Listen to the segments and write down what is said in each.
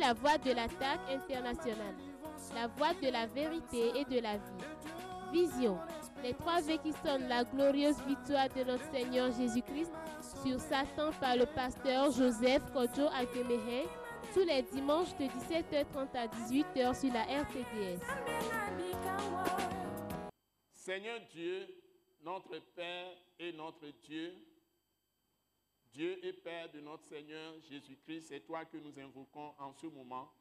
la voix de l'attaque internationale, la voix de la vérité et de la vie. Vision, les 3 V qui sonnent la glorieuse victoire de notre Seigneur Jésus-Christ sur Satan par le pasteur Joseph Kodjo Akemehe, tous les dimanches de 17h30 à 18h sur la RTDS. Seigneur Dieu, notre Père et notre Dieu, Dieu et Père de notre Seigneur Jésus-Christ, c'est toi que nous invoquons en ce moment.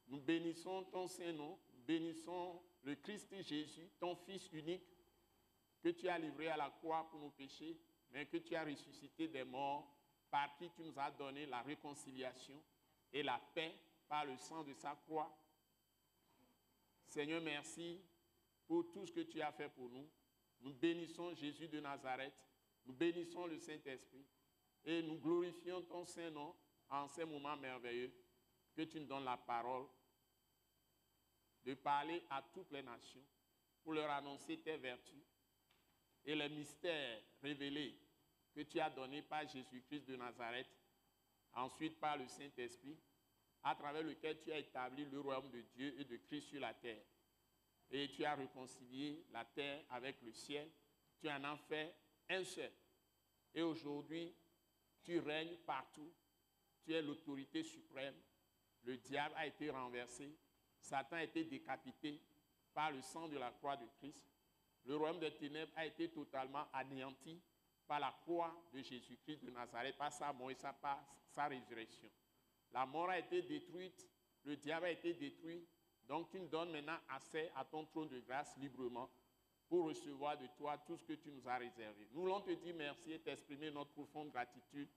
Nous bénissons ton Saint-Nom, bénissons le Christ Jésus, ton Fils unique, que tu as livré à la croix pour nos péchés, mais que tu as ressuscité des morts, par qui tu nous as donné la réconciliation et la paix par le sang de sa croix. Seigneur, merci pour tout ce que tu as fait pour nous. Nous bénissons Jésus de Nazareth, nous bénissons le Saint-Esprit et nous glorifions ton Saint-Nom en ces moments merveilleux que tu nous donnes la parole de parler à toutes les nations pour leur annoncer tes vertus et les mystères révélés que tu as donnés par Jésus-Christ de Nazareth, ensuite par le Saint-Esprit, à travers lequel tu as établi le royaume de Dieu et de Christ sur la terre. Et tu as réconcilié la terre avec le ciel. Tu en as fait un seul. Et aujourd'hui, tu règnes partout. Tu es l'autorité suprême. Le diable a été renversé. Satan a été décapité par le sang de la croix de Christ. Le royaume des ténèbres a été totalement anéanti par la croix de Jésus-Christ de Nazareth, par sa mort et par sa résurrection. La mort a été détruite, le diable a été détruit. Donc tu nous donnes maintenant accès à ton trône de grâce librement pour recevoir de toi tout ce que tu nous as réservé. Nous voulons te dire merci et t'exprimer notre profonde gratitude,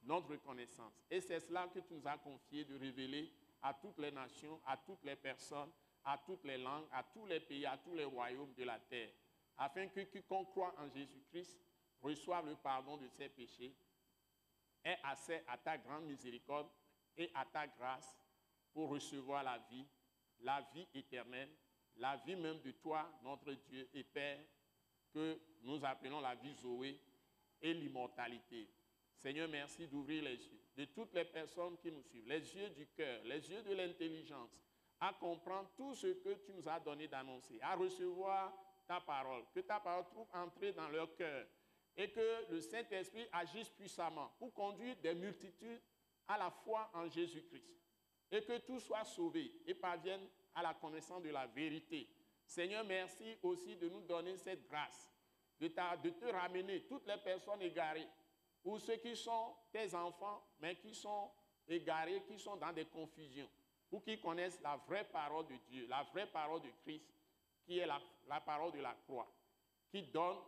notre reconnaissance. Et c'est cela que tu nous as confié de révéler à toutes les nations, à toutes les personnes, à toutes les langues, à tous les pays, à tous les royaumes de la terre, afin que quiconque croit en Jésus-Christ reçoive le pardon de ses péchés, ait accès à ta grande miséricorde et à ta grâce pour recevoir la vie éternelle, la vie même de toi, notre Dieu et Père, que nous appelons la vie Zoé et l'immortalité. Seigneur, merci d'ouvrir les yeux de toutes les personnes qui nous suivent, les yeux du cœur, les yeux de l'intelligence, à comprendre tout ce que tu nous as donné d'annoncer, à recevoir ta parole, que ta parole trouve entrée dans leur cœur et que le Saint-Esprit agisse puissamment pour conduire des multitudes à la foi en Jésus-Christ et que tous soient sauvés et parviennent à la connaissance de la vérité. Seigneur, merci aussi de nous donner cette grâce, de te ramener toutes les personnes égarées ou ceux qui sont tes enfants, mais qui sont égarés, qui sont dans des confusions, pour qu'ils connaissent la vraie parole de Dieu, la vraie parole de Christ, qui est la parole de la croix, qui donne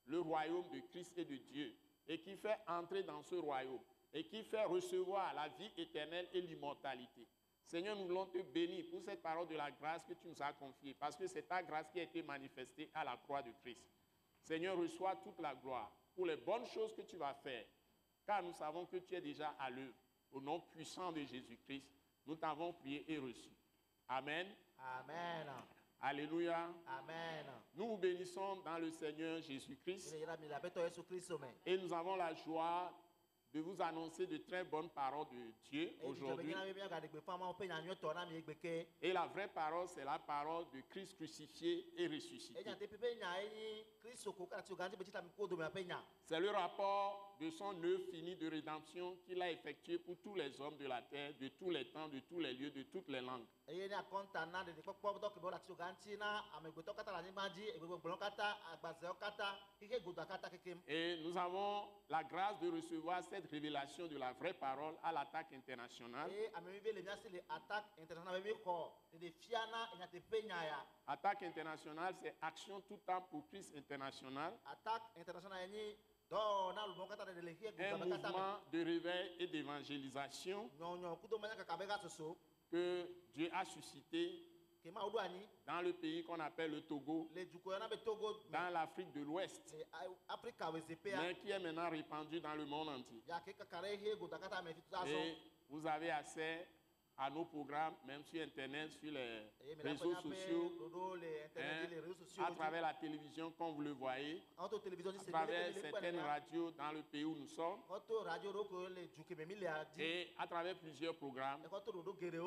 le royaume de Christ et de Dieu, et qui fait entrer dans ce royaume, et qui fait recevoir la vie éternelle et l'immortalité. Seigneur, nous voulons te bénir pour cette parole de la grâce que tu nous as confiée, parce que c'est ta grâce qui a été manifestée à la croix de Christ. Seigneur, reçois toute la gloire pour les bonnes choses que tu vas faire, car nous savons que tu es déjà à l'œuvre. Au nom puissant de Jésus-Christ, nous t'avons prié et reçu. Amen. Amen. Alléluia. Amen. Nous vous bénissons dans le Seigneur Jésus-Christ. Et nous avons la joie de vous annoncer de très bonnes paroles de Dieu aujourd'hui. Et la vraie parole, c'est la parole de Christ crucifié et ressuscité. C'est le rapport de son œuvre finie de rédemption qu'il a effectué pour tous les hommes de la terre, de tous les temps, de tous les lieux, de toutes les langues. Et nous avons la grâce de recevoir cette révélation de la vraie parole à l'attaque internationale. Attaque internationale, c'est Action tout temps pour Christ international. Un mouvement de réveil et d'évangélisation que Dieu a suscité dans le pays qu'on appelle le Togo, dans l'Afrique de l'Ouest, mais qui est maintenant répandu dans le monde entier. Et vous avez accès à nos programmes, même sur Internet, sur les réseaux sociaux, à travers la télévision, comme vous le voyez, à travers certaines radios dans le pays où nous sommes, et à travers plusieurs programmes.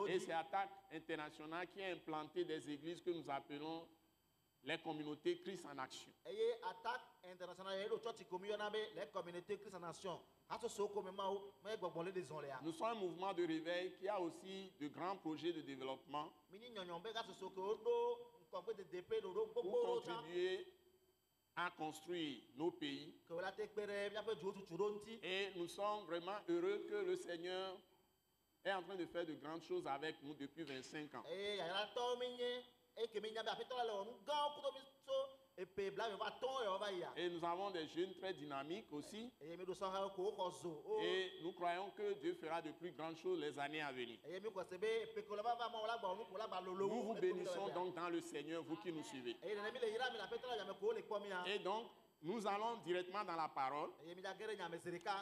Et c'est Attaque Internationale qui a implanté des églises que nous appelons les communautés Christ en action. Attaque Internationale, les communautés Christ en action. Nous sommes un mouvement de réveil qui a aussi de grands projets de développement pour contribuer à construire nos pays. Et nous sommes vraiment heureux que le Seigneur est en train de faire de grandes choses avec nous depuis 25 ans. Et nous avons des jeunes très dynamiques aussi. Et nous croyons que Dieu fera de plus grandes choses les années à venir. Nous vous bénissons donc dans le Seigneur, vous qui nous suivez. Et donc, nous allons directement dans la parole.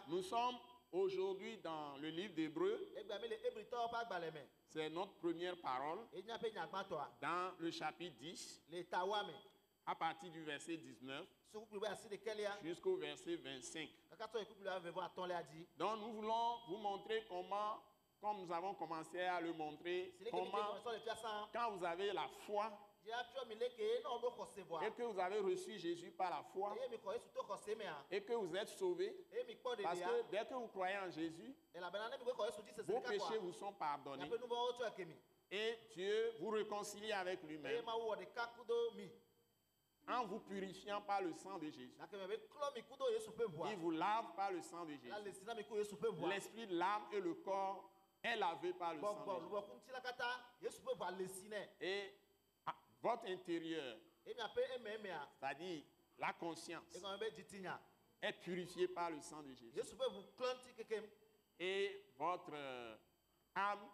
Nous sommes aujourd'hui dans le livre d'Hébreux. C'est notre première parole dans le chapitre 10. À partir du verset 19 jusqu'au verset 25. Donc nous voulons vous montrer comment, comme nous avons commencé à le montrer, comment quand vous avez la foi et que vous avez reçu Jésus par la foi et que vous êtes sauvés, parce que dès que vous croyez en Jésus, vos péchés vous sont pardonnés et Dieu vous réconcilie avec lui-même en vous purifiant par le sang de Jésus. Il vous lave par le sang de Jésus. L'esprit, l'âme et le corps est lavé par le sang de Jésus. Et votre intérieur, c'est-à-dire la conscience, est purifiée par le sang de Jésus. Et votre âme,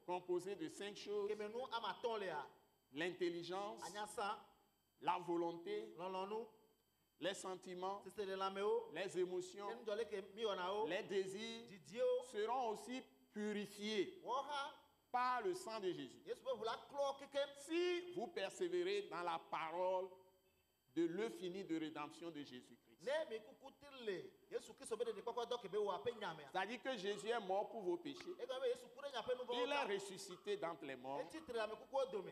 composée de 5 choses: l'intelligence, la volonté, les sentiments, les émotions, les désirs seront aussi purifiés par le sang de Jésus. Si vous persévérez dans la parole de l'œuvre finie de rédemption de Jésus-Christ. C'est-à-dire que Jésus est mort pour vos péchés. Il est ressuscité d'entre les morts.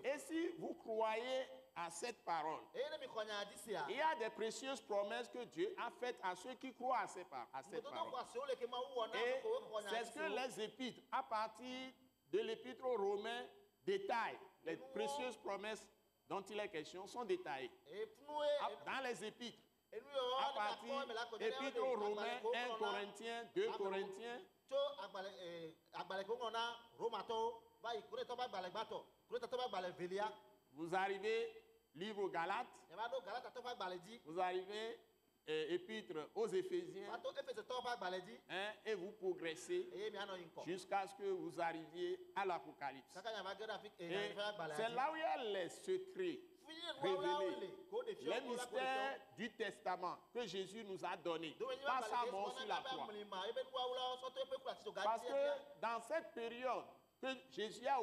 Et si vous croyez à cette parole, il y a des précieuses promesses que Dieu a faites à ceux qui croient à cette parole. Et c'est ce que les épîtres, à partir de l'épître aux Romains, détaillent. Les précieuses promesses dont il est question sont détaillées dans les épîtres. À partir d'épîtres aux Romains, 1 Corinthiens, 2 Corinthiens, vous arrivez livre aux Galates, vous arrivez épître aux Éphésiens, et vous progressez jusqu'à ce que vous arriviez à l'Apocalypse. C'est là où il y a les secrets révélés, les mystères du testament que Jésus nous a donné par sa mort sur la croix. Parce que dans cette période que Jésus a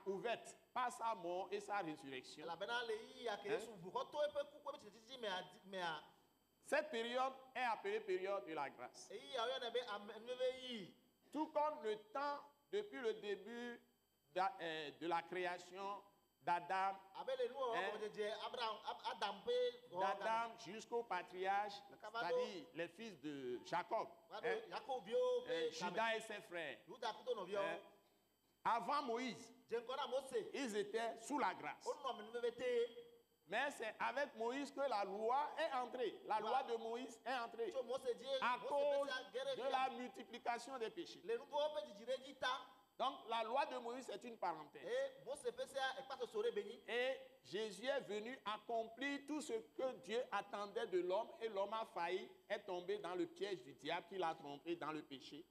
ouverte par sa mort et sa résurrection, cette période est appelée période de la grâce. Tout comme le temps depuis le début de la création d'Adam, d'Adam jusqu'au patriarche, c'est-à-dire les fils de Jacob, Judas et ses frères. Avant Moïse, ils étaient sous la grâce. Mais c'est avec Moïse que la loi est entrée. La loi de Moïse est entrée à cause de la multiplication des péchés. Donc la loi de Moïse est une parenthèse. Et Jésus est venu accomplir tout ce que Dieu attendait de l'homme, et l'homme a failli, est tombé dans le piège du diable qui l'a trompé dans le péché.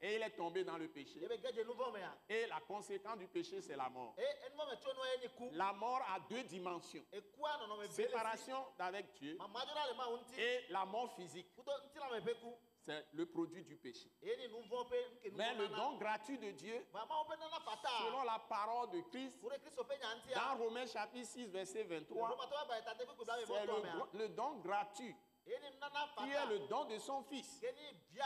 Et il est tombé dans le péché. ebe gedze nu vɔ mea Et la conséquence du péché, c'est la mort. enu vɔ me tso nu ye ni ku La mort a deux dimensions. ekua nɔnɔme be le si Séparation d'avec Dieu mamadora le ma wo ŋuti et la mort physique. kuto ŋutilame ƒe ku C'est le produit du péché. eye ni nu vɔ ƒe nke nu Mais le vɔ don nana gratuit de Dieu, va mawo ƒe nana fata selon la parole de Christ, ku ɖe kristu ƒe nya ŋutia dans Romains chapitre 6, verset 23, romatɔ ƒe gbalẽtate ƒe gbegblẽ c'est ame mea le don gratuit eye ni nana qui est fata le don de son Fils. ke ni bia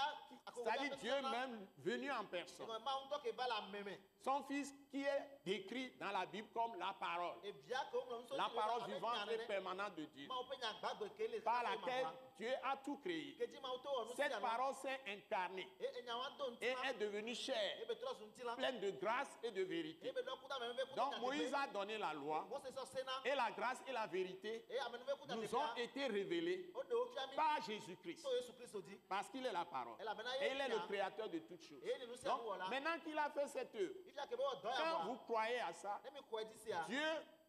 C'est-à-dire Dieu même venu en personne. ma ŋutɔ ke va le ame me Son Fils qui est décrit dans la Bible comme la parole. ebia ke woŋlɔ nu so La parole vivante et permanente de Dieu, mawo ƒe nya gbagbe ke le par xexea me laquelle ma Dieu a tout créé. ke dzi mawo to wɔ nu Cette sia nu parole s'est incarnée enya wa do et ŋutilã est devenue chair, ebe trɔ su ŋutilã pleine de grâce et de vérité. ebe dɔ kuta ame ƒe kuta Donc Moïse a donné la loi Mose sɔ sena et la grâce et la vérité eye ame ƒe kuta nous ont été révélées o de wo fia mi par Jésus-Christ. to Yesu Kristo dzi Parce qu'il est la parole. elabena Et il est le ye créateur de toutes choses. eye ni nu sia Donc nu wɔ la maintenant qu'il a fait cette œuvre, ifia ke be wɔ dɔ ya quand wɔa vous croyez à ça, ne mi kɔ edzi sia Dieu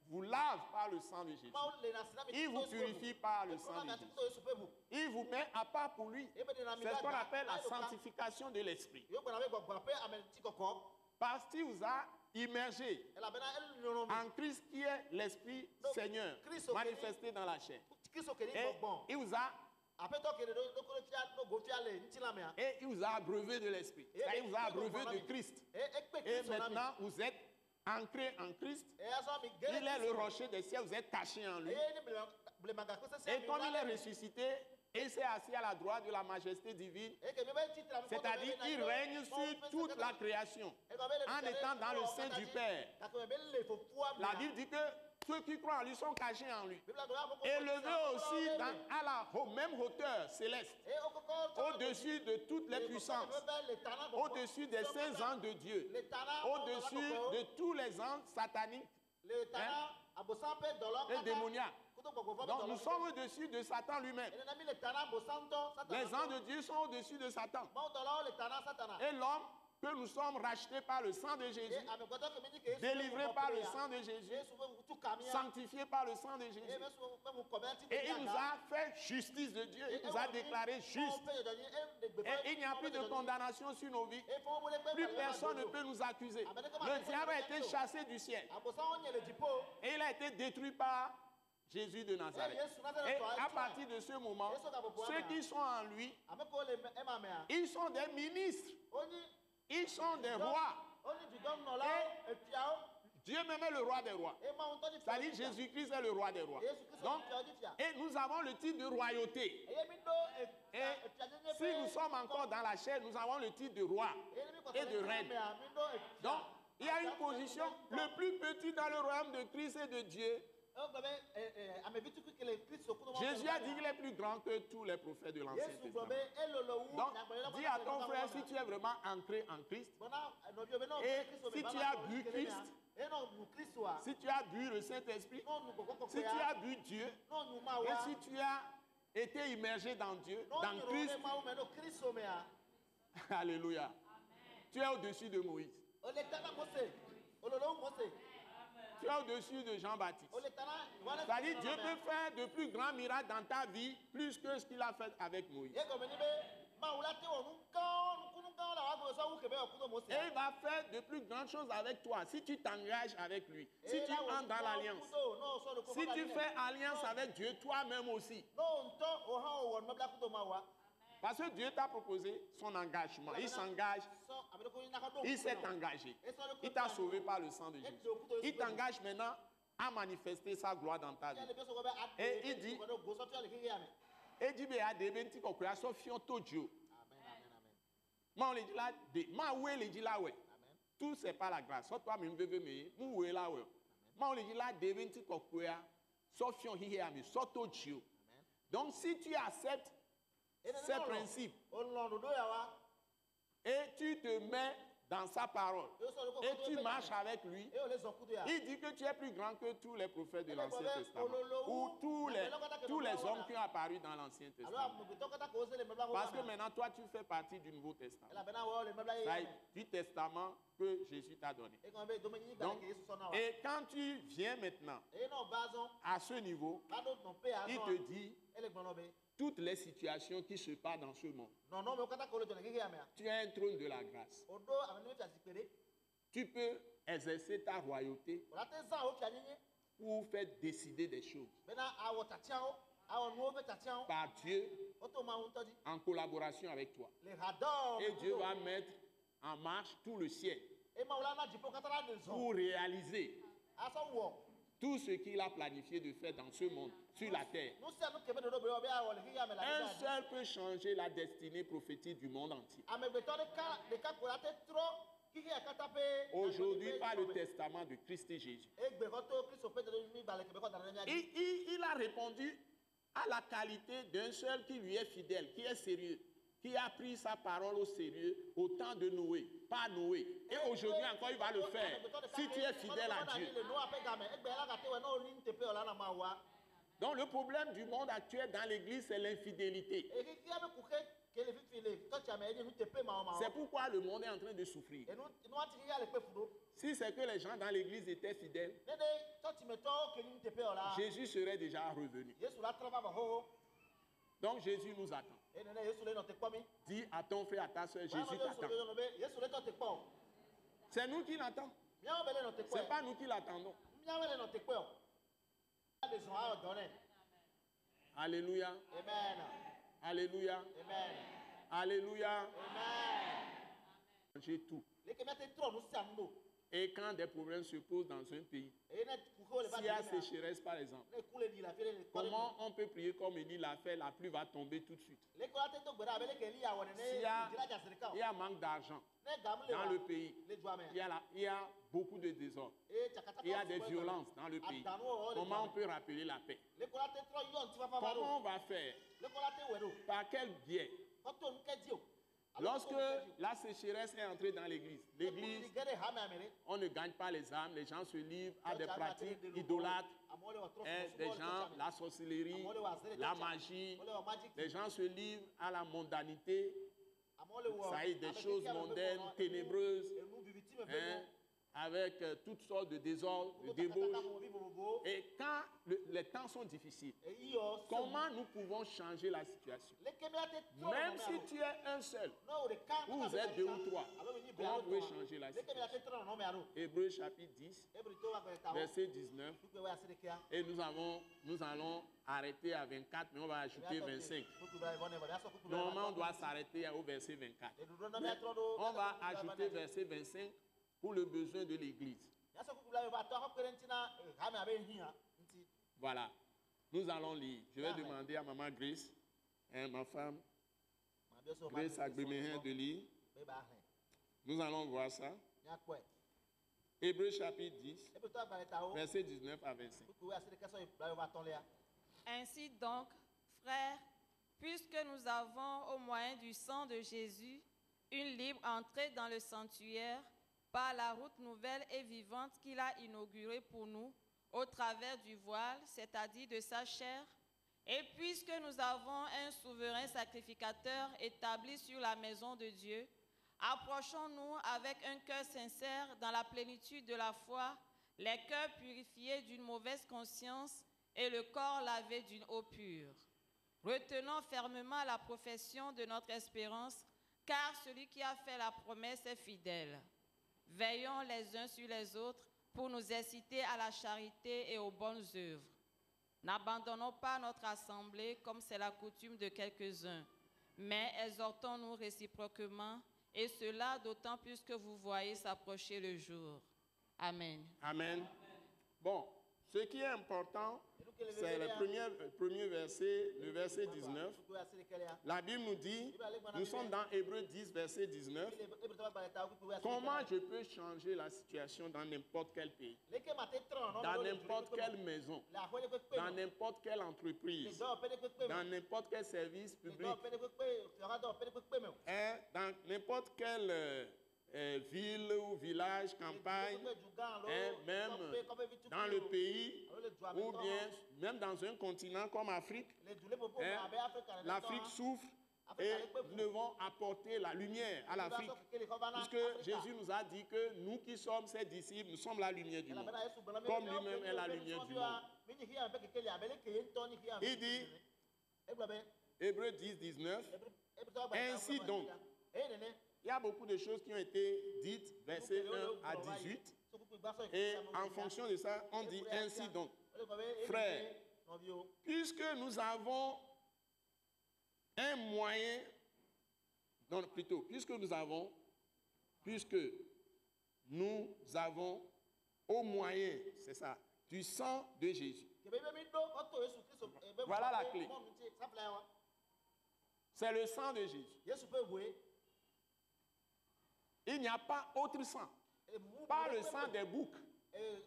vous lave par le sang de Jésus. mawo le na sina mi Il vous purifie par le sang de ati Jésus. to Yesu ƒe bu Il vous met à part pour lui. ebe de na mi C'est ce qu'on da appelle la ayi do ka sanctification de l'esprit. yo gbɔna be gbɔgbɔ ƒe ame ŋuti kɔkɔ Parce qu'il vous a immergé elabena ele nyɔnɔ mi en Christ qui est l'Esprit Seigneur Christ au manifesté dans la chair. Kristo ke ni Et gbɔgbɔ il vous a, aƒetɔ ke ɖe ɖo kolo fia ɖo go fia le ŋutilã mea et il vous a abreuvé de l'Esprit. C'est-à-dire, il vous a abreuvé de Christ. ekpe Et Kristo na mi maintenant, vous êtes ancré en Christ. eya sɔ mi Il gele est le rocher des cieux, vous êtes caché en lui. eye ni blemagakpe sese Et comme il est ressuscité, et s'est assis à la droite de la majesté divine, eke mi be titre mi c'est-à-dire il règne sur toute la création en étant dans le sein du Père. La Bible dit que ceux qui croient en lui sont cachés en lui. Élevés aussi au même hauteur céleste, au-dessus de toutes les puissances, au-dessus des saints anges de Dieu, au-dessus de tous les anges sataniques et démoniaques. Donc nous sommes au-dessus de Satan lui-même. Les anges de Dieu sont au-dessus de Satan. Et l'homme que nous sommes rachetés par le sang de Jésus, délivrés par le sang de Jésus, sanctifiés par le sang de Jésus. Et il nous a fait justice de Dieu, il nous a déclaré juste. Et il n'y a plus de condamnation sur nos vies. Plus personne ne peut nous accuser. Le diable a été chassé du ciel. Et il a été détruit par Jésus de Nazareth. Et à partir de ce moment, ceux qui sont en lui, ils sont des ministres. Ils sont des rois. Dieu même est le roi des rois. C'est-à-dire Jésus-Christ est le roi des rois. Donc, et nous avons le titre de royauté. Et si nous sommes encore dans la chair, nous avons le titre de roi et de reine. Donc, il y a une position, le plus petit dans le royaume de Christ et de Dieu. Jésus a dit qu'il est plus grand que tous les prophètes de l'Ancien Testament. Donc, dis à ton frère, si tu es vraiment ancré en Christ, et si tu as bu Christ, si tu as bu le Saint-Esprit, si tu as bu Dieu, et si tu as été immergé dans Dieu, dans Christ, alléluia, tu es au-dessus de Moïse. Tu es au-dessus de Jean-Baptiste. C'est-à-dire Dieu peut faire de plus grands miracles dans ta vie, plus que ce qu'il a fait avec Moïse. Et il va faire de plus grandes choses avec toi si tu t'engages avec lui, si tu entres dans l'alliance. Si tu fais alliance avec Dieu, toi-même aussi. Parce que Dieu t'a proposé son engagement. Il s'engage, il s'est engagé. Il t'a sauvé par le sang de Jésus. Il t'engage maintenant à manifester sa gloire dans ta vie. Et il dit, tout c'est pas la grâce. Donc si tu acceptes ces principes et tu te mets dans sa parole et tu marches avec lui, il dit que tu es plus grand que tous les prophètes de l'Ancien Testament ou tous les hommes qui ont apparu dans l'Ancien Testament. Parce que maintenant, toi, tu fais partie du Nouveau Testament. C'est du testament que Jésus t'a donné. Donc, et quand tu viens maintenant à ce niveau, il te dit, toutes les situations qui se passent dans ce monde. Non, non, mais quand on Tu as un trône de la grâce. Tu peux exercer ta royauté pour faire décider des choses par Dieu en collaboration avec toi. Et Dieu va mettre en marche tout le ciel pour réaliser tout ce qu'il a planifié de faire dans ce monde, sur la terre. Un seul peut changer la destinée prophétique du monde entier. Aujourd'hui, par le testament de Christ et Jésus. Il a répondu à la qualité d'un seul qui lui est fidèle, qui est sérieux, qui a pris sa parole au sérieux au temps de Noé, pas Noé. Et aujourd'hui encore, il va le faire. Si tu es fidèle à Dieu. Donc le problème du monde actuel dans l'église, c'est l'infidélité. C'est pourquoi le monde est en train de souffrir. Si c'est que les gens dans l'église étaient fidèles, Jésus serait déjà revenu. Donc Jésus nous attend. Dis à ton frère, à ta soeur, Jésus t'attend. C'est nous qui l'attendons. Ce n'est pas nous qui l'attendons. Alléluia. Amen. Alléluia. Amen. Alléluia. Amen. J'ai tout. Et quand des problèmes se posent dans un pays, s'il y a sécheresse par exemple, comment on peut prier comme il dit l'a fait, la pluie va tomber tout de suite. Il y a manque d'argent dans le pays, il y a beaucoup de désordre, il y a des violences dans le pays. Comment on peut rappeler la paix? Comment on va faire? Par quel biais? Lorsque la sécheresse est entrée dans l'église, on ne gagne pas les âmes, les gens se livrent à des pratiques idolâtres, des gens, la sorcellerie, la magie, les gens se livrent à la mondanité, ça y est, des choses mondaines, ténébreuses, avec toutes sortes de désordres, de débauches. Et quand les temps sont difficiles, comment nous pouvons changer la situation? Même si tu es un seul, ou vous êtes deux ou trois, comment vous pouvez changer la situation? Hébreux chapitre 10, verset 19. Et nous allons arrêter à 24, mais on va ajouter 25. Normalement, on doit s'arrêter au verset 24. Mais on va ajouter verset 25 pour le besoin de l'église. Voilà. Nous allons lire. Je vais demander à maman Grace, ma femme, Grace Agbemehin, de lire. Nous allons voir ça. Hébreux chapitre 10, verset 19 à 25. Ainsi donc, frères, puisque nous avons au moyen du sang de Jésus une libre entrée dans le sanctuaire, par la route nouvelle et vivante qu'il a inaugurée pour nous, au travers du voile, c'est-à-dire de sa chair, et puisque nous avons un souverain sacrificateur établi sur la maison de Dieu, approchons-nous avec un cœur sincère dans la plénitude de la foi, les cœurs purifiés d'une mauvaise conscience et le corps lavé d'une eau pure. Retenons fermement la profession de notre espérance, car celui qui a fait la promesse est fidèle. Veillons les uns sur les autres pour nous inciter à la charité et aux bonnes œuvres. N'abandonnons pas notre assemblée comme c'est la coutume de quelques-uns, mais exhortons-nous réciproquement, et cela d'autant plus que vous voyez s'approcher le jour. Amen. Amen. Bon, ce qui est important, c'est le premier verset, le verset 19. La Bible nous dit, nous sommes dans Hébreux 10, verset 19. Comment je peux changer la situation dans n'importe quel pays, dans n'importe quelle maison, dans n'importe quelle entreprise, dans n'importe quel service public, dans n'importe quelle ville ou village, campagne, même dans le pays, ou bien même dans un continent comme l'Afrique. L'Afrique souffre et nous devons apporter la lumière à l'Afrique. Puisque Jésus nous a dit que nous qui sommes ses disciples, nous sommes la lumière du monde, comme lui-même est la lumière du monde. Il dit, Hébreux 10, 19. Ainsi donc, il y a beaucoup de choses qui ont été dites, versets 1 à 18. Et en fonction de ça, on dit ainsi donc, frères, puisque nous avons un moyen, non plutôt, puisque nous avons au moyen, c'est ça, du sang de Jésus. Voilà la clé. C'est le sang de Jésus. Il n'y a pas autre sang. Pas le sang des boucs,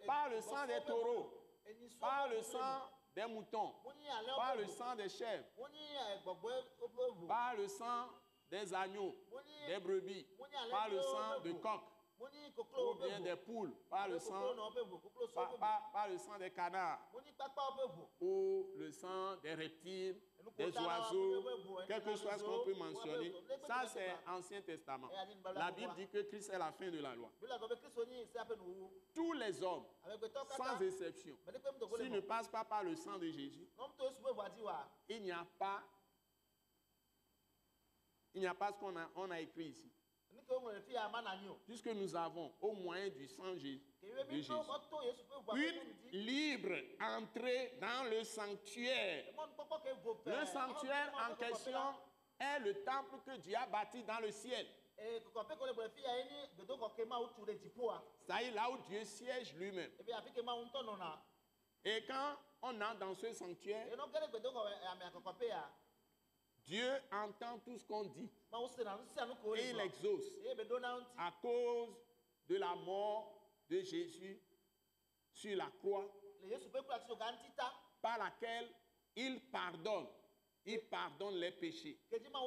pas le sang des taureaux, pas le sang des moutons, pas le sang des chèvres, pas le sang des agneaux, des brebis, pas le sang de coq, ou bien des poules, pas le sang des canards, ou le sang des reptiles, des oiseaux, quel que soit ce qu'on peut mentionner. Ça, c'est Ancien Testament. La Bible dit que Christ est la fin de la loi. Tous les hommes, sans exception, s'ils ne passent pas par le sang de Jésus, il n'y a pas ce qu'on a écrit ici. Puisque nous avons, au moyen du sang de Jésus, une libre entrée dans le sanctuaire. Le sanctuaire en question est le temple que Dieu a bâti dans le ciel. C'est là où Dieu siège lui-même. Et quand on entre dans ce sanctuaire, Dieu entend tout ce qu'on dit et il exauce à cause de la mort de Jésus sur la croix par laquelle il pardonne les péchés,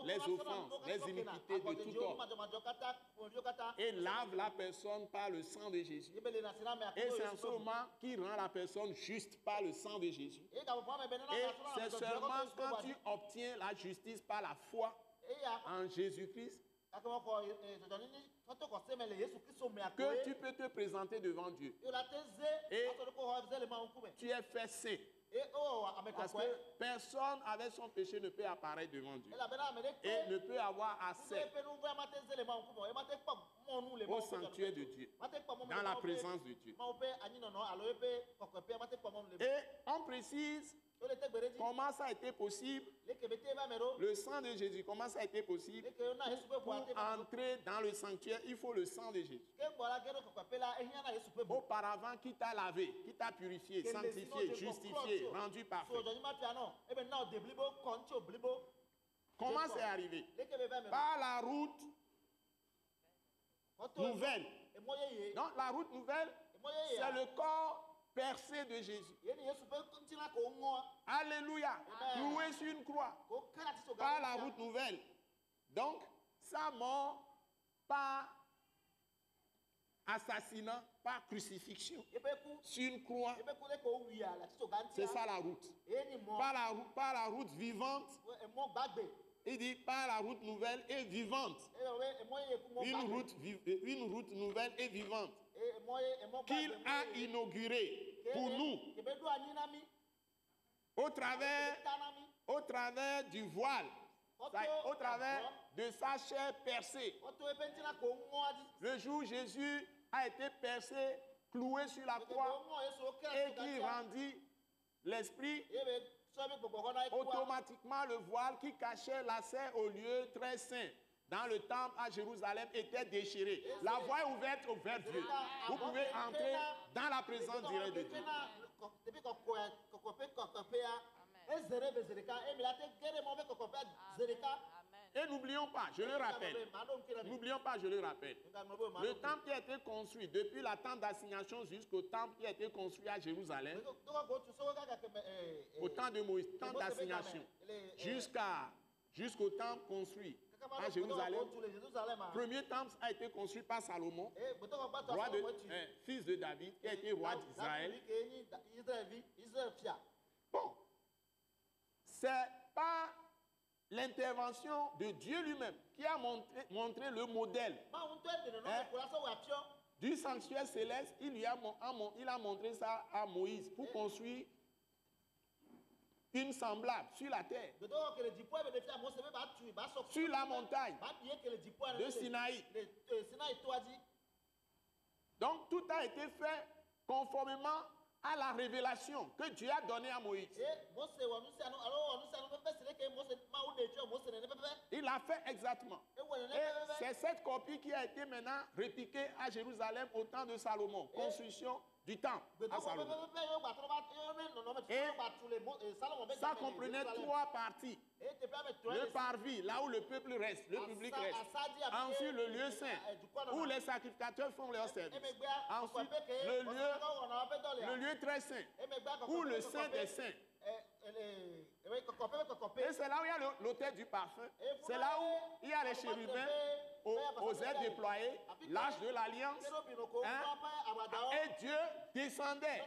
les offenses, les iniquités de tout homme et lave la personne par le sang de Jésus. Et c'est en ce moment qui rend la personne juste par le sang de Jésus. Et c'est seulement quand tu obtiens la justice par la foi en Jésus-Christ que tu peux te présenter devant Dieu. Et tu es fait saint. Parce que personne avec son péché ne peut apparaître devant Dieu et ne peut avoir accès au sanctuaire de Dieu, dans la présence de Dieu. Et on précise comment ça a été possible, le sang de Jésus, comment ça a été possible. Pour entrer dans le sanctuaire, il faut le sang de Jésus. Auparavant, qui t'a lavé, qui t'a purifié, sanctifié, justifié, rendu parfait. Comment c'est arrivé? Par la route nouvelle. Donc la route nouvelle, c'est le corps percé de Jésus. Alléluia. Cloué sur une croix. Par la route nouvelle. Donc, sa mort par assassinat, par crucifixion. Sur une croix. C'est ça la route. Par la route vivante. Il dit par la route nouvelle et vivante. Une route nouvelle et vivante. Qu'il a inauguré pour nous au travers du voile, au travers de sa chair percée. Le jour où Jésus a été percé, cloué sur la croix et qui rendit l'esprit, automatiquement le voile qui cachait l'accès au lieu très saint dans le temple à Jérusalem était déchiré. La voie est ouverte vers Dieu. Vous pouvez entrer dans la présence directe de Dieu. Et n'oublions pas, je le rappelle, le temple qui a été construit depuis la tente d'assignation jusqu'au temple qui a été construit à Jérusalem, au temps de Moïse, tente d'assignation, jusqu'au temple construit à Jérusalem. Le premier temple a été construit par Salomon, fils de David, qui a été roi d'Israël. Bon, c'est pas l'intervention de Dieu lui-même qui a montré le modèle du sanctuaire céleste. Il a montré ça à Moïse pour construire une semblable sur la terre, De donc que le dipôt est bénéficié à Mose, mais bah tu vas sortir. sur la montagne Bah bien que le dipôt de Sinaï. Le Sinaï toi dit. Donc tout a été fait conformément à la révélation que Dieu a donnée à Moïse. Et Mose wa nous c'est alors nous c'est nous peut c'est que Mose ma ou de Dieu Mose ne peut pas. Il l'a fait exactement. Et c'est cette copie qui a été maintenant répliquée à Jérusalem au temps de Salomon, construction du temple à Salomon. Et ça comprenait 3 parties. Le parvis, là où le peuple reste, le public reste. Ensuite, le lieu saint, où les sacrificateurs font leur service. Ensuite, le lieu très saint, où le saint des saints. Et c'est là où il y a l'autel du parfum. C'est là où il y a les chérubins aux ailes déployées, l'arche de l'alliance. Et Dieu descendait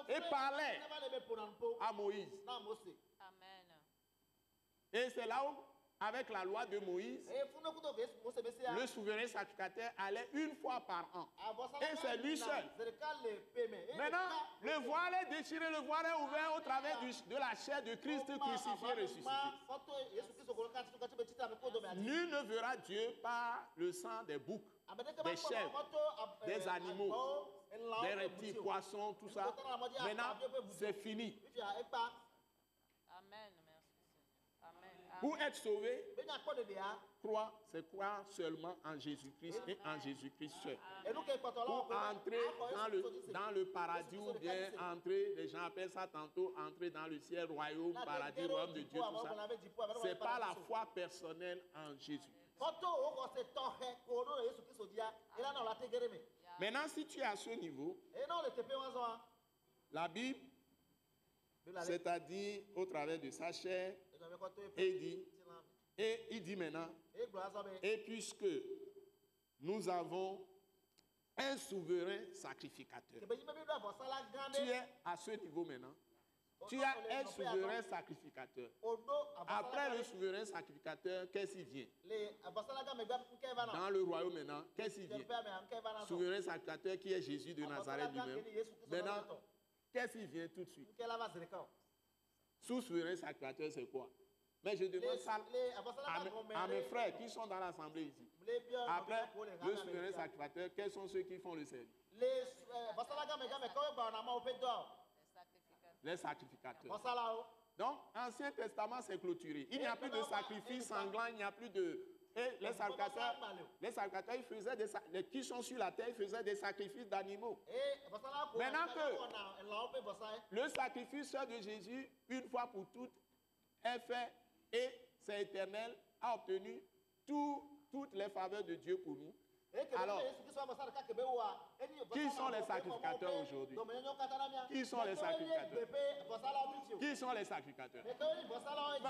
et parlait à Moïse. Amen. Et c'est là où, avec la loi de Moïse, le souverain sacrificateur allait une fois par an. Et c'est lui seul. Maintenant, le voile est déchiré, le voile est ouvert au travers de la chair de Christ crucifié et ressuscité. Nul ne verra Dieu par le sang des boucs, des chèvres, des animaux, des reptiles, poissons, tout ça. Maintenant, c'est fini. Amen. Pour être sauvé, c'est croire seulement en Jésus-Christ et en Jésus-Christ seul. Pour entrer dans le paradis ou bien entrer, les gens appellent ça tantôt, entrer dans le ciel, royaume, paradis, royaume de Dieu, tout ça. C'est pas la foi personnelle en Jésus. Maintenant, si tu es à ce niveau, la Bible, c'est-à-dire au travers de sa chair, et il dit maintenant, et puisque nous avons un souverain sacrificateur, tu es à ce niveau maintenant, tu as un souverain sacrificateur. Après le souverain sacrificateur, qu'est-ce qui vient? Dans le royaume maintenant, qu'est-ce qui vient? Souverain sacrificateur qui est Jésus de Nazareth lui-même. Maintenant, qu'est-ce qui vient tout de suite? Sous souverain sacrificateur, c'est quoi? Mais je demande ça à mes frères qui sont dans l'assemblée ici. Après le souverain sacrificateur, quels sont ceux qui font le service? Les sacrificateurs. Donc, Ancien Testament, c'est clôturé. Il n'y a plus de sacrifice sanglant, il n'y a plus de... Et les sacrificateurs, ils faisaient qui sont sur la terre, ils faisaient des sacrifices d'animaux. Maintenant que le sacrifice de Jésus, une fois pour toutes, est fait et c'est éternel, a obtenu toutes les faveurs de Dieu pour nous. Alors, qui sont les sacrificateurs aujourd'hui? Qui sont les sacrificateurs? Qui sont les sacrificateurs?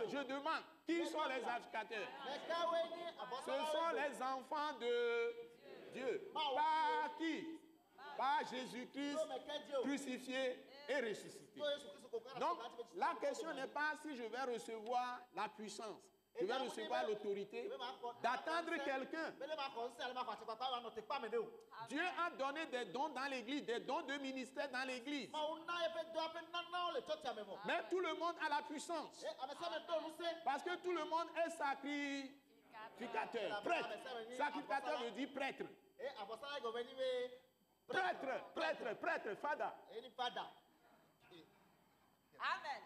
Je demande, qui sont les sacrificateurs? Ce sont les enfants de Dieu. Par qui? Par Jésus-Christ crucifié et ressuscité. Donc, la question n'est pas si je vais recevoir la puissance. Je vais recevoir l'autorité d'attendre quelqu'un. Dieu a donné des dons dans l'église, des dons de ministère dans l'église. Mais tout le monde a la puissance. Parce que tout le monde est sacrificateur, prêtre. Sacrificateur veut dire prêtre. Prêtre, fada. Amen.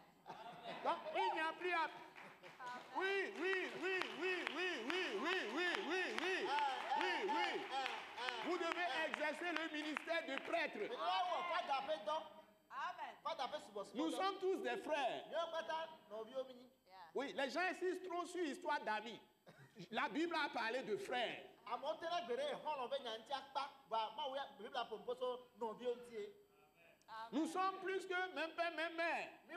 Donc, il n'y a plus à... Oui. Vous devez exercer le ministère de prêtre. Amen. Nous sommes tous des frères. Oui, les gens insistent trop sur l'histoire d'amis. La Bible a parlé de frères. Nous sommes plus que même père, même mère. Et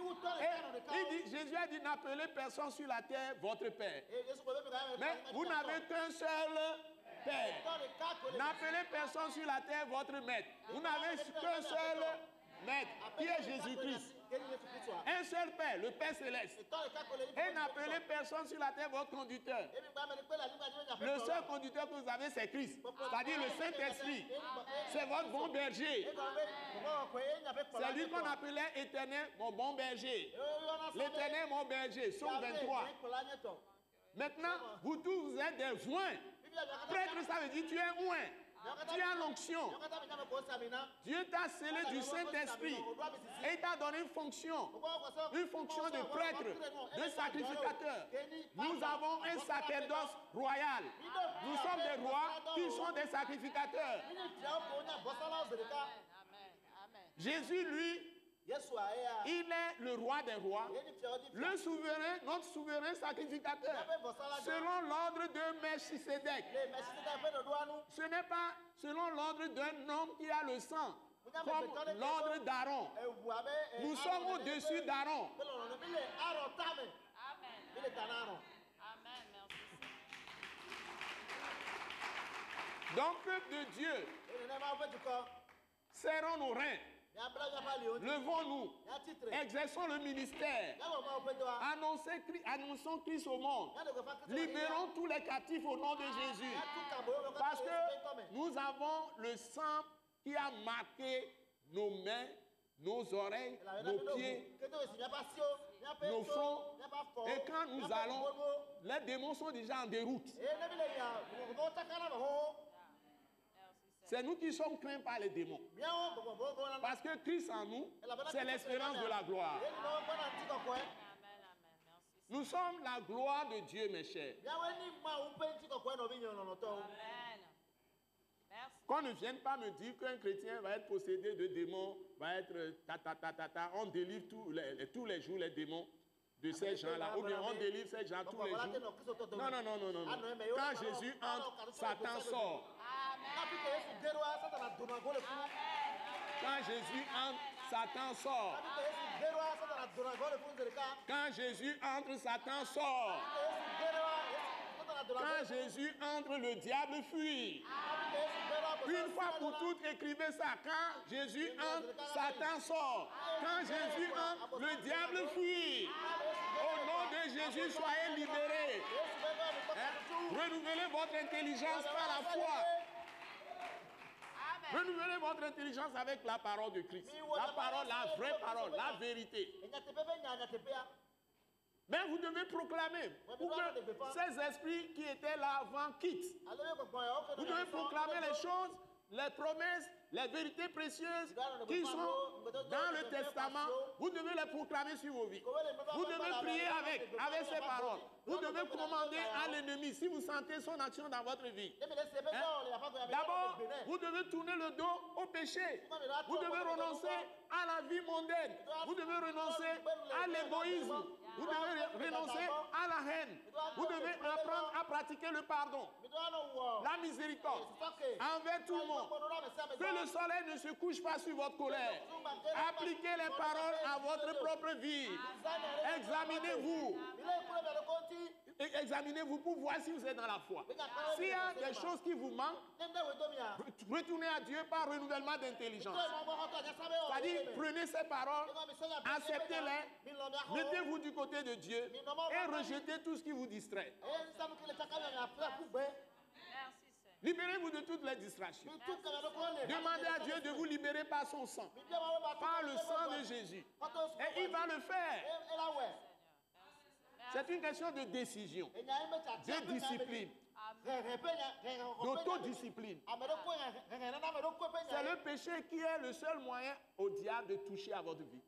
Jésus a dit, n'appelez personne sur la terre votre père. Mais vous n'avez qu'un seul père. N'appelez personne sur la terre votre maître. Vous n'avez qu'un seul maître, qui est Jésus-Christ. Un seul Père, le Père céleste. Et n'appelez personne sur la terre votre conducteur. Le seul conducteur que vous avez, c'est Christ. C'est-à-dire le Saint-Esprit. C'est votre bon berger. C'est lui qu'on appelait Éternel, mon bon berger. L'Éternel, mon berger. Psaume 23. Maintenant, vous tous, vous êtes des oints. Prêtre, ça veut dire tu es oint. Tu as l'onction. Dieu t'a scellé du Saint-Esprit et il t'a donné une fonction de prêtre, de sacrificateur. Nous avons un sacerdoce royal. Nous sommes des rois qui sont des sacrificateurs. Jésus, lui, il est le roi des rois, le souverain, notre souverain sacrificateur, selon l'ordre de Melchisédek. Ce n'est pas selon l'ordre d'un homme qui a le sang, comme l'ordre d'Aaron. Nous sommes au-dessus d'Aaron. Donc, peuple de Dieu, serrons nos reins. Levons-nous, exerçons le ministère, annonçons Christ au monde, libérons tous les captifs au nom de Jésus, parce que nous avons le sang qui a marqué nos mains, nos oreilles, nos pieds, nos fronts, et quand nous allons, les démons sont déjà en déroute. C'est nous qui sommes craints par les démons. Parce que Christ en nous, c'est l'espérance de la gloire. Nous sommes la gloire de Dieu, mes chers. Qu'on ne vienne pas me dire qu'un chrétien va être possédé de démons, va être on délivre tous les jours les démons de ces gens-là, ou bien on délivre ces gens tous les jours. Non. Quand Jésus entre, Satan sort. Quand Jésus entre, Satan sort. Quand Jésus entre, Satan sort. Quand Jésus entre, le diable fuit. Une fois pour toutes, écrivez ça. Quand Jésus entre, Satan sort. Quand Jésus entre, le diable fuit. Au nom de Jésus, soyez libérés. Renouvelez votre intelligence par la foi. Renouvelez votre intelligence avec la parole de Christ. La parole, la vraie parole, la vérité. Mais vous devez proclamer pour que ces esprits qui étaient là avant quittent. Vous devez proclamer les choses, les promesses, les vérités précieuses qui sont dans le testament. Vous devez les proclamer sur vos vies. Vous devez prier avec ces paroles. Vous devez commander à l'ennemi si vous sentez son action dans votre vie. D'abord, vous devez tourner le dos au péché. Vous devez renoncer à la vie mondaine. Vous devez renoncer à l'égoïsme. Vous devez renoncer à la haine. Vous devez apprendre à pratiquer le pardon, la miséricorde envers tout le monde. Que le soleil ne se couche pas sur votre colère. Appliquez les paroles à votre propre vie. Examinez-vous. Examinez-vous pour voir si vous êtes dans la foi. S'il y a des choses qui vous manquent, retournez à Dieu par renouvellement d'intelligence. C'est-à-dire, prenez ces paroles, acceptez-les, mettez-vous du côté de Dieu et rejetez tout ce qui vous distrait. Libérez-vous de toutes les distractions. Demandez à Dieu de vous libérer par son sang, par le sang de Jésus. Et il va le faire. C'est une question de décision, de discipline, d'autodiscipline. C'est le péché qui est le seul moyen au diable de toucher à votre vie.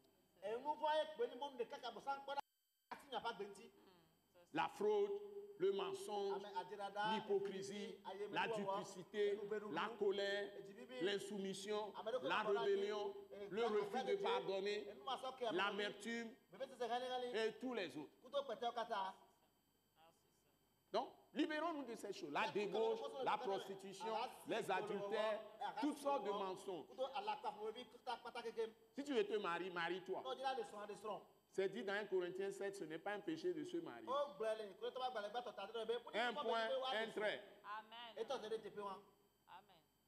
La fraude, le mensonge, l'hypocrisie, la duplicité, la colère, l'insoumission, la rébellion, le refus de pardonner, l'amertume et tous les autres. Donc, libérons-nous de ces choses. La débauche, la prostitution, les adultères, toutes sortes de mensonges. Si tu veux te marier, marie-toi. C'est dit dans 1 Corinthiens 7, ce n'est pas un péché de se marier. Un point, un trait. Amen. Amen.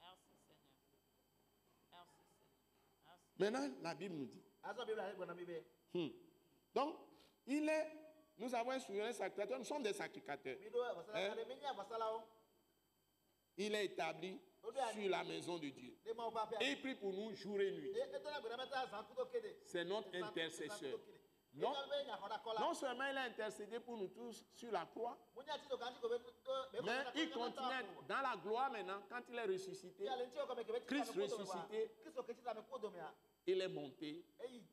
Merci Seigneur. Merci Seigneur. Merci. Maintenant, la Bible nous dit. Azo Bible ale gwana bibe. Donc, nous avons un souverain sacrificateur, nous sommes des sacrificateurs. Mido basala Hein? kale minya basala o. Il est établi sur la maison de Dieu. De ma oba Et il prie pour nous jour et nuit. E to na gwana meta san kudo kede. C'est notre intercesseur. Non, non seulement il a intercédé pour nous tous sur la croix, mais il continue dans la gloire maintenant, quand il est ressuscité, Christ ressuscité, il est monté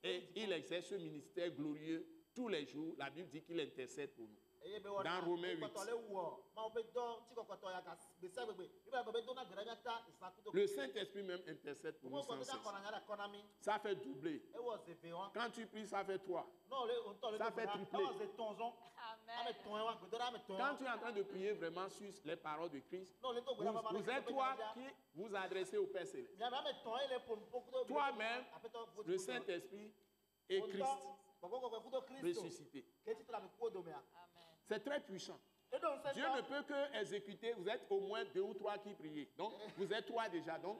et il exerce ce ministère glorieux tous les jours. La Bible dit qu'il intercède pour nous. Dans Romains 8. Le Saint-Esprit même intercède pour nous sans cesse. Ça fait doubler. Quand tu pries, ça fait 3. Ça fait tripler. Quand tu es en train de prier vraiment sur les paroles de Christ, vous êtes toi qui vous adressez au Père Céleste. Toi-même, le Saint-Esprit et Christ ressuscité. C'est très puissant. Dieu ne peut que exécuter. Vous êtes au moins 2 ou 3 qui priez. Donc, vous êtes 3 déjà. Donc,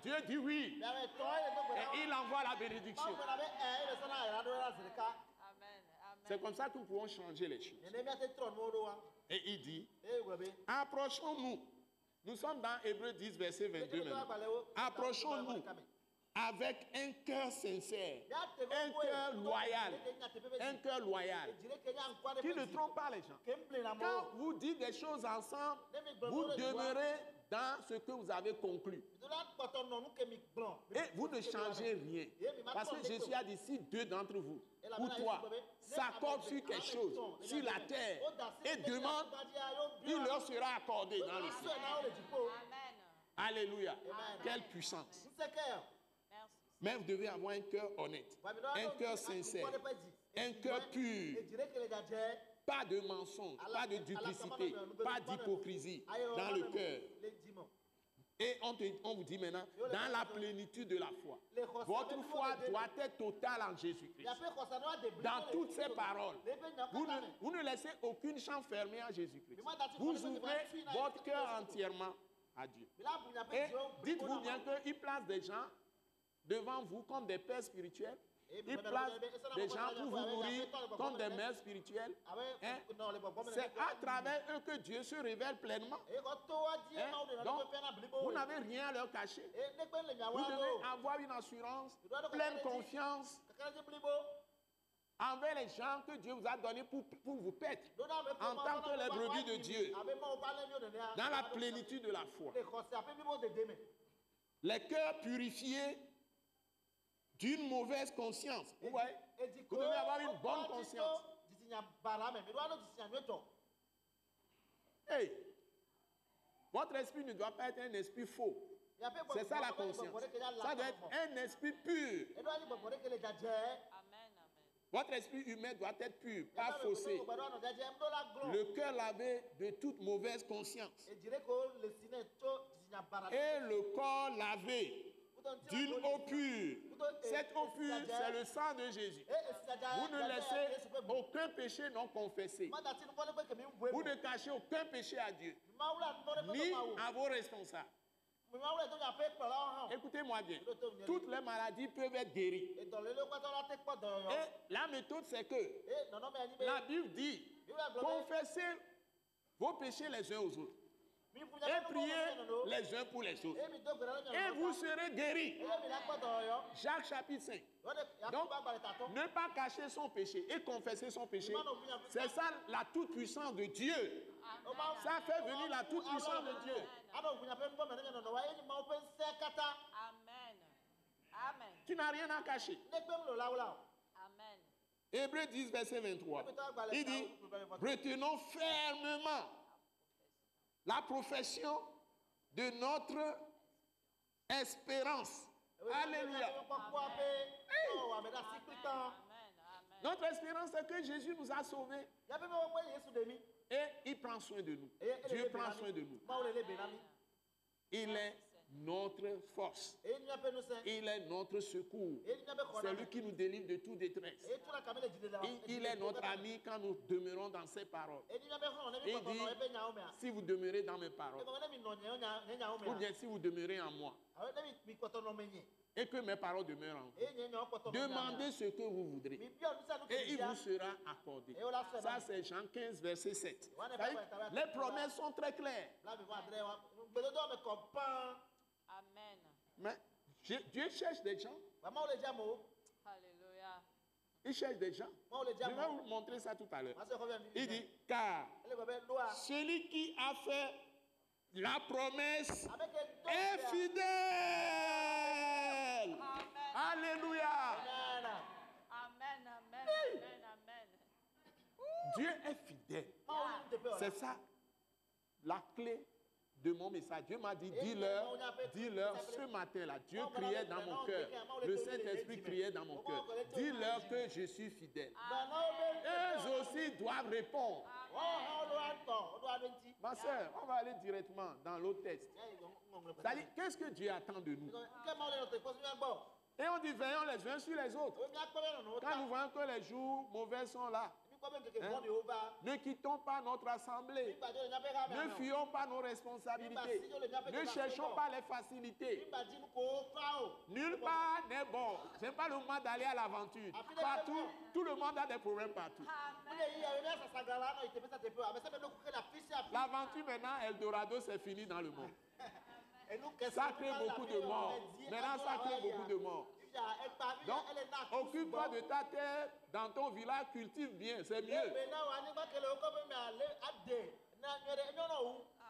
Dieu dit oui. Et il envoie la bénédiction. C'est comme ça que nous pouvons changer les choses. Et il dit, approchons-nous. Nous sommes dans Hébreux 10, verset 22 maintenant. Approchons-nous avec un cœur sincère, un cœur loyal, qui ne trompe pas les gens. Quand vous dites des choses ensemble, vous demeurez dans ce que vous avez conclu. Et vous ne changez rien. Parce que Jésus a dit, si 2 d'entre vous, ou 3, s'accordent sur quelque chose, sur la terre, et demandent, il leur sera accordé dans le ciel. Alléluia. Quelle puissance. Mais vous devez avoir un cœur honnête, un cœur sincère, un cœur pur. Pas de mensonge, pas de duplicité, pas d'hypocrisie dans le cœur. Et on vous dit maintenant, dans la plénitude de la foi. Votre foi doit être totale en Jésus-Christ. Dans toutes ces paroles, vous ne laissez aucune chambre fermée à Jésus-Christ. Vous ouvrez votre cœur entièrement à Dieu. Et dites-vous bien qu'il place des gens devant vous comme des pères spirituels. Il place des gens pour vous nourrir comme des mères spirituelles. Hein? C'est à travers eux que Dieu se révèle pleinement. Hein? Donc, vous n'avez rien à leur cacher. Vous devez avoir une assurance, pleine confiance envers les gens que Dieu vous a donnés pour vous paître en tant que les brebis de Dieu, dans la plénitude de la foi. Les cœurs purifiés d'une mauvaise conscience. Vous voyez? Vous devez avoir une bonne conscience. Hey, votre esprit ne doit pas être un esprit faux. C'est ça la conscience. Ça doit être un esprit pur. Votre esprit humain doit être pur, pas faussé. Le cœur lavé de toute mauvaise conscience. Et le corps lavé d'une eau pure. Cette eau pure, c'est le sang de Jésus. Vous ne laissez aucun péché non confessé. Vous ne cachez aucun péché à Dieu, ni à vos responsables. Écoutez-moi bien. Toutes les maladies peuvent être guéries. Et la méthode, c'est que la Bible dit, confessez vos péchés les uns aux autres. Et priez les uns pour les autres. Et vous serez guéris. Jacques chapitre 5. Donc, ne pas cacher son péché et confesser son péché, c'est ça la toute-puissance de Dieu. Ça fait venir la toute-puissance de Dieu. Amen. Tu n'as rien à cacher. Amen. Hébreux 10, verset 23. Il dit, retenons fermement la profession de notre espérance. Alléluia. Notre espérance, c'est que Jésus nous a sauvés. Et il prend soin de nous. Dieu prend soin de nous. Il est notre force. Et il y a peu nous c'est. Il est notre secours. Et il y a peu C'est lui qui nous délivre de toute détresse. Et tu la camele dit là. Il est notre ami quand nous demeurons dans ses paroles. Et il y a peu on est Il pas dit, on est pas nyaomea. si vous demeurez dans mes paroles, ou bien si vous demeurez en moi, et que mes paroles demeurent en vous, demandez ce que vous voudrez, et il vous sera accordé. Ça, c'est Jean 15, verset 7. Les promesses sont très claires. Amen. Mais Dieu cherche des gens. Alléluia. Il cherche des gens. Je vais vous montrer ça tout à l'heure. Il dit, car celui qui a fait la promesse est fidèle. Alléluia. Amen, amen, amen, amen. Dieu est fidèle. C'est ça la clé de mon message. Dieu m'a dit, dis-leur ce matin-là. Dieu criait dans mon cœur. Le Saint-Esprit criait dans mon cœur. Dis-leur que je suis fidèle. Eux aussi doivent répondre. Ma soeur, on va aller directement dans l'autre texte. C'est-à-dire, qu'est-ce que Dieu attend de nous? Et on dit, veillons les uns sur les autres. Quand nous voyons que les jours mauvais sont là, ne quittons pas notre assemblée. Ne fuyons pas nos responsabilités. Ne cherchons pas les facilités. Nulle part n'est bon. Ce n'est pas le moment d'aller à l'aventure. Partout, tout le monde a des problèmes partout. L'aventure maintenant, Eldorado, c'est fini dans le monde. Ça crée beaucoup de morts. Maintenant, ça crée beaucoup de morts. Donc, occupe-toi de ta terre, dans ton village, cultive bien, c'est mieux. Amen,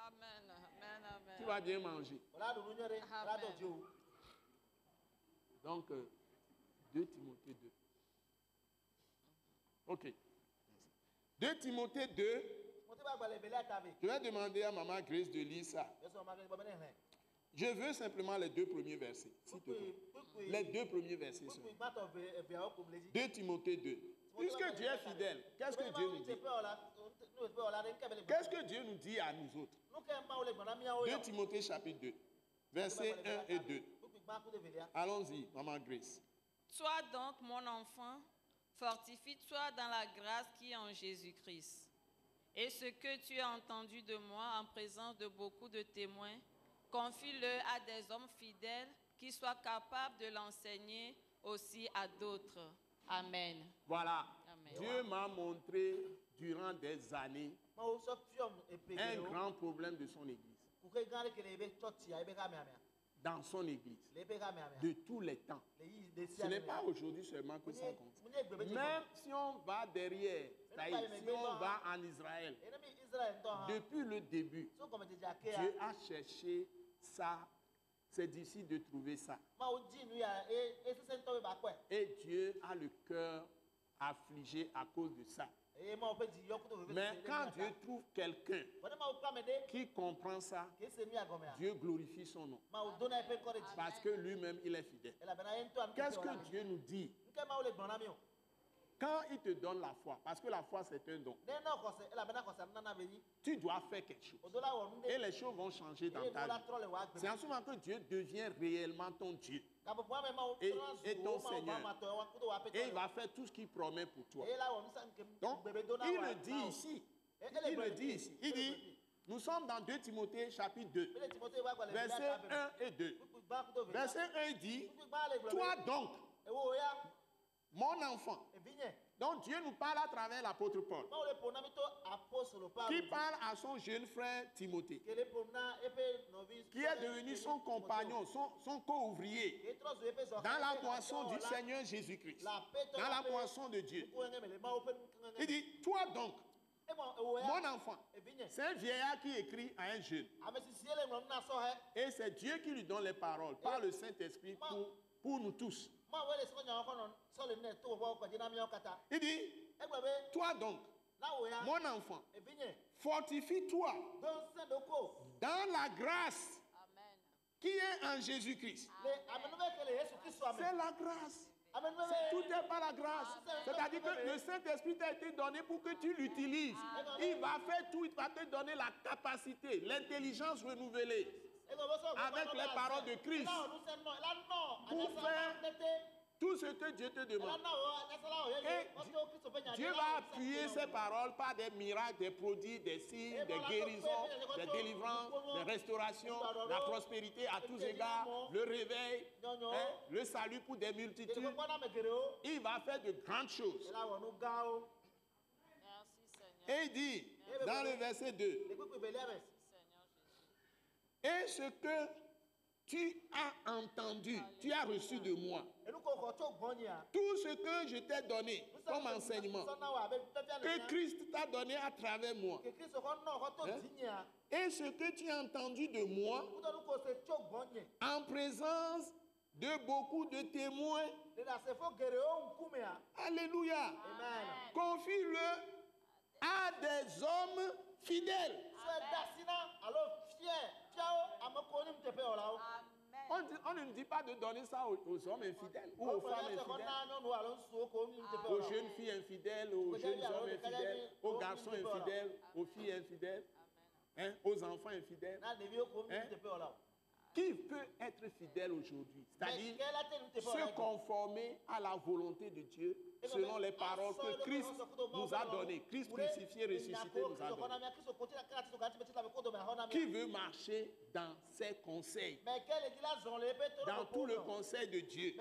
amen, amen. Tu vas bien manger. Amen. Donc, 2 Timothée 2. Ok. 2 Timothée 2. Je vais demander à Maman Grace de lire ça. Je veux simplement les 2 premiers versets, s'il te plaît. Les 2 premiers versets seulement. 2 Timothée 2. Puisque Dieu est fidèle, qu'est-ce que Dieu nous dit? Qu'est-ce que Dieu nous dit à nous autres? 2 Timothée chapitre 2, versets 1 et 2. Allons-y, Maman Grace. Toi donc, mon enfant, fortifie-toi dans la grâce qui est en Jésus-Christ. Et ce que tu as entendu de moi en présence de beaucoup de témoins, confie-le à des hommes fidèles qui soient capables de l'enseigner aussi à d'autres. Amen. Voilà. Amen. Dieu m'a montré durant des années un grand problème de son église. Dans son église. De tous les temps. Ce n'est pas aujourd'hui seulement que ça compte. Même si on va derrière, si on va en Israël, depuis le début, Dieu a cherché ça. C'est difficile de trouver ça. Et Dieu a le cœur affligé à cause de ça. Mais quand Dieu trouve quelqu'un qui comprend ça, Dieu glorifie son nom. Parce que lui-même, il est fidèle. Qu'est-ce que Dieu nous dit? Quand il te donne la foi, parce que la foi c'est un don, tu dois faire quelque chose. Et les choses vont changer dans ta vie. C'est en ce moment que Dieu devient réellement ton Dieu et ton Seigneur. Et il va faire tout ce qu'il promet pour toi. Donc, il le dit ici. Il dit, nous sommes dans 2 Timothée chapitre 2, versets 1 et 2. Verset 1 il dit, toi donc, mon enfant. Donc Dieu nous parle à travers l'apôtre Paul, qui parle à son jeune frère Timothée, qui est devenu son compagnon, son co-ouvrier, dans la moisson du Seigneur Jésus-Christ, dans la moisson de Dieu. Il dit, toi donc, mon enfant, c'est un vieillard qui écrit à un jeune. Et c'est Dieu qui lui donne les paroles, par le Saint-Esprit pour nous tous. Il dit, toi donc, mon enfant, fortifie-toi dans la grâce qui est en Jésus-Christ. C'est la grâce. Tout est par la grâce. C'est-à-dire que le Saint-Esprit t'a été donné pour que tu l'utilises. Il va faire tout, il va te donner la capacité, l'intelligence renouvelée. avec les paroles de Christ pour faire tout ce que Dieu te demande. Et Dieu va appuyer ces paroles par des miracles, des prodiges, des signes, des guérisons, des délivrances, des restaurations, la prospérité à tous égards, le réveil, le salut pour des multitudes. Il va faire de grandes choses. Merci Seigneur. Et il dit, dans le verset 2, et ce que tu as entendu, tu as reçu de moi, tout ce que je t'ai donné comme enseignement, que Christ t'a donné à travers moi, et ce que tu as entendu de moi, en présence de beaucoup de témoins, alléluia, confie-le à des hommes fidèles. On ne dit pas de donner ça aux hommes infidèles ou aux femmes infidèles, aux jeunes filles infidèles, aux jeunes hommes infidèles, aux garçons infidèles, aux filles infidèles, aux enfants infidèles. Qui peut être fidèle aujourd'hui? C'est-à-dire se conformer à la volonté de Dieu selon les paroles que Christ nous a données. Christ crucifié, ressuscité nous a données. Qui veut marcher dans ses conseils? Dans tout le conseil de Dieu?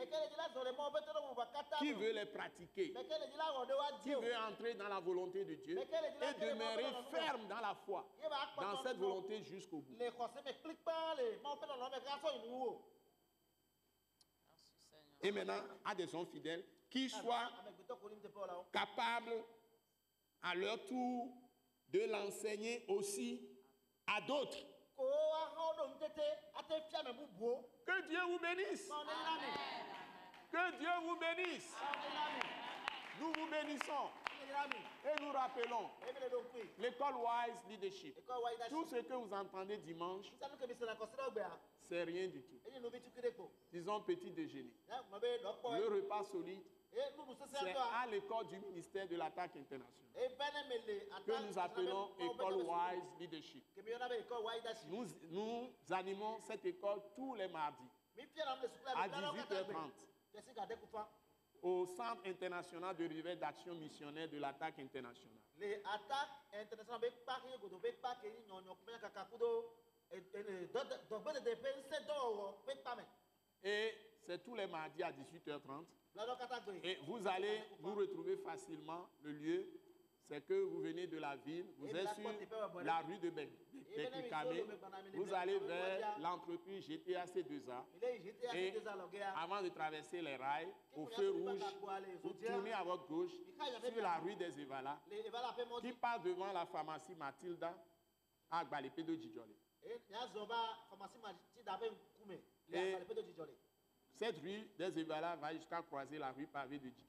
Qui veut les pratiquer? Qui veut entrer dans la volonté de Dieu et demeurer ferme dans la foi, dans cette volonté jusqu'au bout? Et maintenant, à des hommes fidèles qui soient capables à leur tour de l'enseigner aussi à d'autres. Que Dieu vous bénisse. Que Dieu vous bénisse. Nous vous bénissons. Et nous rappelons l'école Wise Leadership. Tout ce que vous entendez dimanche, c'est rien du tout. Disons petit déjeuner. Le repas solide, c'est à l'école du ministère de l'attaque internationale que nous appelons école Wise Leadership. Nous animons cette école tous les mardis à 18h30 au Centre international de réveil d'action missionnaire de l'attaque internationale. Et c'est tous les mardis à 18h30. Et vous allez nous retrouver facilement. Le lieu, c'est que vous venez de la ville, vous êtes sur la rue de Bekikame, vous allez vers l'entreprise GTA C2A. Et avant de traverser les rails, au feu rouge, vous tournez à votre gauche sur la rue des Evala, qui passe devant la pharmacie Mathilda à Gbalépé de Djidjolé. Et cette rue des Evala va jusqu'à croiser la rue pavée de Djidjolé.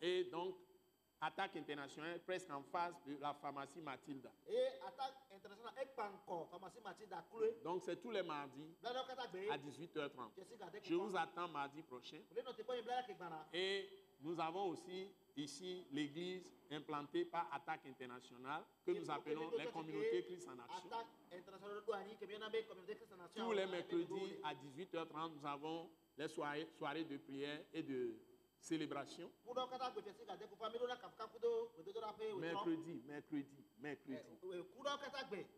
Et donc, Attaque internationale presque en face de la pharmacie Mathilda. Donc, c'est tous les mardis à 18h30. Je vous attends mardi prochain. Et nous avons aussi ici l'église implantée par Attaque internationale que nous appelons les communautés Christ en action. Tous les mercredis à 18h30, nous avons les soirées de prière et de célébration. Mercredi.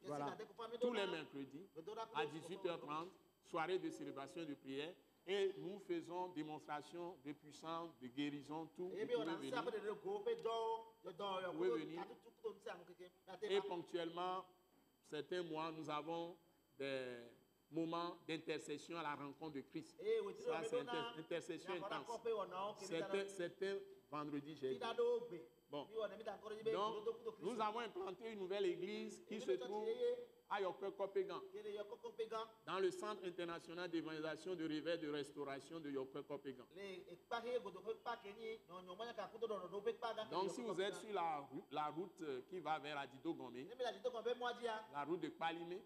Voilà. Tous les mercredis à 18h30, soirée de célébration et de prière. Et nous faisons démonstration de puissance, de guérison, tout. Vous pouvez venir. Et ponctuellement, certains mois, nous avons des moments d'intercession à la rencontre de Christ. Ça, c'est une intercession intense. C'était vendredi, j'ai dit. Bon. Donc, nous avons implanté une nouvelle église qui se trouve à Yokwe-Kopégan, dans le Centre international d'évangélisation, de réveil, de restauration de Yokwe-Kopégan. Donc, si vous êtes sur la route qui va vers Adido-Gombe, la route de Kpalimé,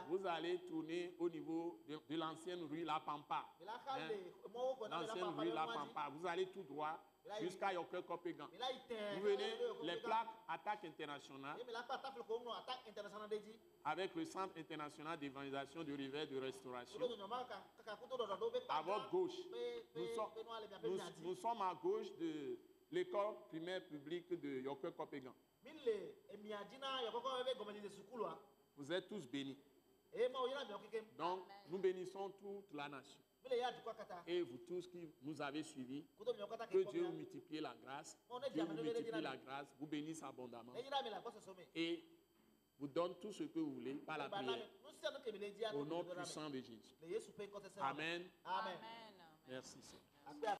vous allez tourner au niveau de l'ancienne rue La Pampa. L'ancienne rue La Pampa. Vous allez tout droit jusqu'à Yoke Kopegan. Mais là, il t'est. Vous venez, les plaques Attaque internationale Mais là, pas attaque le Congo, attaque internationale de dit. avec le Centre international d'évangélisation de rivière de restauration. Tout le monde À votre gauche, nous sommes à gauche de l'école primaire publique de Yoke Kopegan. Vous êtes tous bénis. Donc, nous bénissons toute la nation. Et vous tous qui nous avez suivis, que Dieu vous multiplie la grâce. Dieu vous multiplie la grâce, vous bénisse abondamment. Et vous donne tout ce que vous voulez par la prière. Au nom puissant de Jésus. Amen. Amen. Merci Seigneur.